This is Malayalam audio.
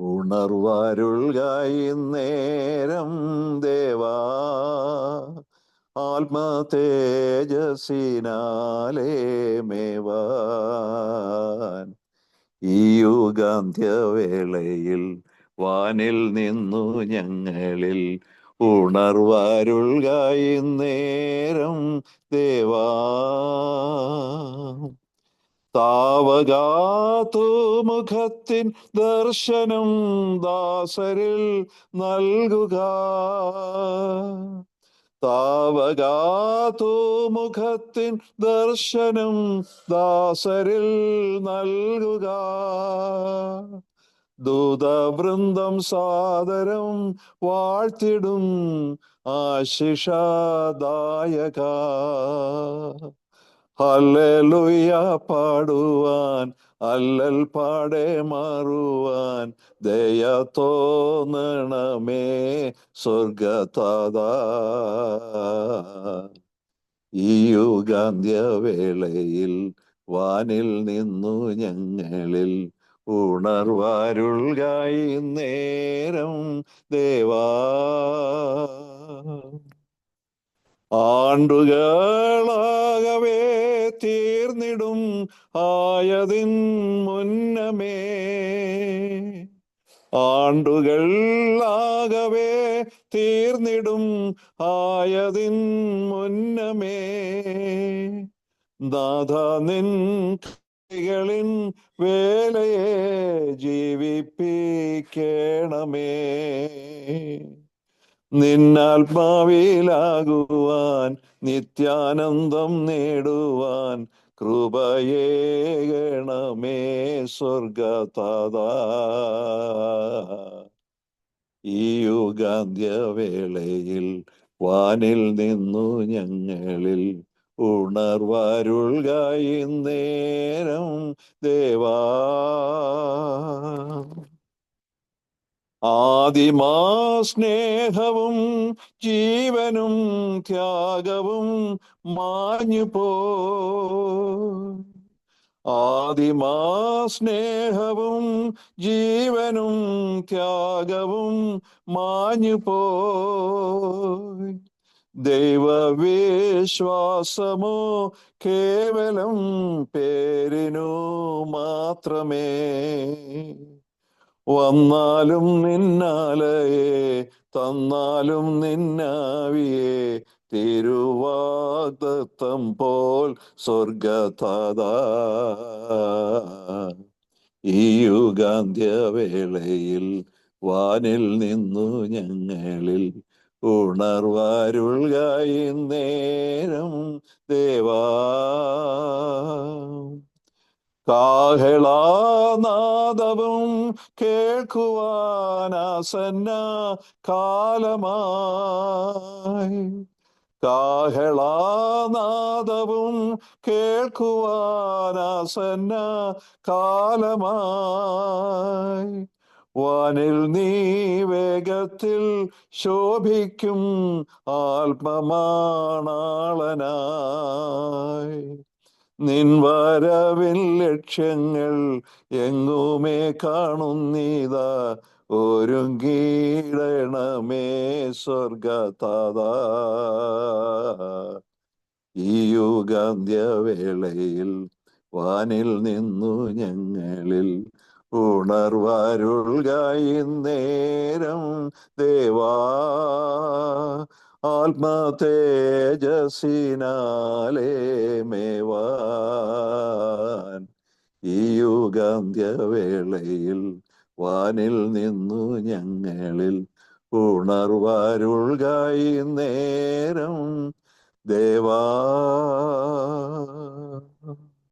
ഉണർവരുൾകായി നേരം ദേവാ ആത്മതേജസ്സിനാലേ മേവാൻ ഈ യുഗാന്ത്യവേളയിൽ വാനിൽ നിന്നു ഞങ്ങളിൽ ഉണർവരുൾകായി നേരം ദേവാ താവകാത്തു മുഖത്തിൻ ദർശനം ദാസരിൽ നൽകുക. താവകാത്തു മുഖത്തിൻ ദർശനം ദാസരിൽ നൽകുക. ദൂതവൃന്ദം സാദരം വാഴ്ത്തിടും ആശിഷദായക. ഹല്ലേലൂയ പാടുവാൻ അല്ലൽ പാടെ മാറുവാൻ ദയ തോന്നണമേ സ്വർഗതാതാ. ഈ യുഗാന്ത്യവേളയിൽ വാനിൽ നിന്നു ഞങ്ങളിൽ ഉണർവരുൾകായി നേരം ദേവാ. ആണ്ടുകളാകവേ തീർന്നിടും ആയതിൻ മുന്നമേ. ആണ്ടുകളാകവേ തീർന്നിടും ആയതിൻ മുന്നമേ. നാഥ നിൻ കൈകളിൻ വേലയെ ജീവിപ്പിക്കണമേ. നിന്നാത്മാവിലാകുവാൻ നിത്യാനന്ദം നേടുവാൻ കൃപയേകണമേ സ്വർഗതാതാ. ഈ യുഗാന്ത്യവേളയിൽ വാനിൽ നിന്നു ഞങ്ങളിൽ ഉണർവരുൾകായി നേരം ദേവാ. ആദിമാ സ്നേഹവും ജീവനും ത്യാഗവും മാഞ്ഞുപോ. ആദിമാ സ്നേഹവും ജീവനും ത്യാഗവും മാഞ്ഞുപോയി. ദൈവവിശ്വാസമോ കേവലം പേരിനു മാത്രമേ. വന്നാലും നിന്നാലയെ തന്നാലും നിന്നാവിയെ തിരുവാഗ്ദത്തം പോൽ സ്വർഗതാതാ. ഈ യുഗാന്ത്യവേളയിൽ വാനിൽ നിന്നു ഞങ്ങളിൽ ഉണർവരുൾകായി നേരം ദേവാ. കാഹളനാദവും കേൾക്കുവാനാസന്ന കാലമായി. കാഹളനാദവും കേൾക്കുവാനാസന്ന കാലമായി. വാനിൽ നീ വേഗത്തിൽ ശോഭിക്കും ആത്മമാണാളനായി. നിൻ വരവിൻ ലക്ഷ്യങ്ങൾ എങ്ങുമേ കാണുന്നീതാ. ഒരുങ്ങിയിടണമേ സ്വർഗതാതാ. ഈ യുഗാന്ത്യവേളയിൽ വാനിൽ നിന്നു ഞങ്ങളിൽ ഉണർവരുൾകായി നേരം ദേവാ. ആത്മതേജസ്സിനാലേ മേവാൻ ഈ യുഗാന്ത്യവേളയിൽ വാനിൽ നിന്നു ഞങ്ങളിൽ ഉണർവരുൾകായി നേരം ദേവാ.